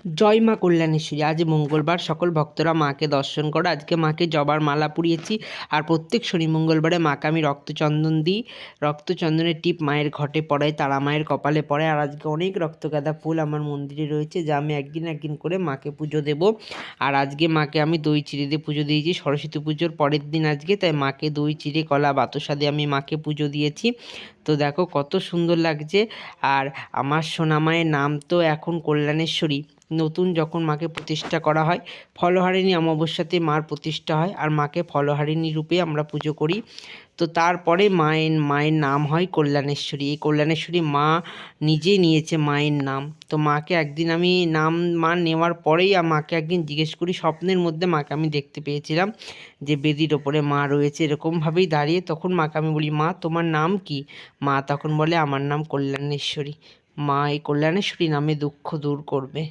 জয় মা কল্যাণেশ্বরী। আজ মঙ্গলবার, সকল ভক্তরা মাকে দর্শন করো। আজকে মাকে জবার মালা পুড়িয়েছি। আর প্রত্যেক শনি মঙ্গলবারে মাকে আমি রক্তচন্দন দিই। রক্তচন্দনের টিপ মায়ের ঘটে পড়াই, তারা মায়ের কপালে পড়ে। আর আজকে অনেক রক্তগাঁদা ফুল আমার মন্দিরে রয়েছে, যা আমি একদিন একদিন করে মাকে পুজো দেব। আর আজকে মাকে আমি দই চিড়ে দিয়ে পুজো দিয়েছি। সরস্বতী পুজোর পরের দিন আজকে, তাই মাকে দই চিড়ে কলা বাতাসা দিয়ে আমি মাকে পুজো দিয়েছি। তো দেখো কত সুন্দর লাগছে। আর আমার সোনা মায়ের নাম তো এখন কল্যাণেশ্বরী। নতুন যখন মাকে প্রতিষ্ঠা করা হয়, ফলহারিণী অমাবস্যাতে মার প্রতিষ্ঠা হয়, আর মাকে ফলহারিণী রূপে আমরা পুজো করি। তো তারপরে মায়ের নাম হয় কল্যাণেশ্বরী। এই কল্যাণেশ্বরী মা নিজে নিয়েছে মায়ের নাম। তো মাকে একদিন আমি নাম মা নেওয়ার পরেই মাকে একদিন জিজ্ঞেস করি, স্বপ্নের মধ্যে মাকে আমি দেখতে পেয়েছিলাম যে বেদির ওপরে মা রয়েছে এরকমভাবেই দাঁড়িয়ে। তখন মাকে আমি বলি, মা তোমার নাম কি? মা তখন বলে, আমার নাম কল্যাণেশ্বরী। মা এই কল্যাণেশ্বরী নামে দুঃখ দূর করবে।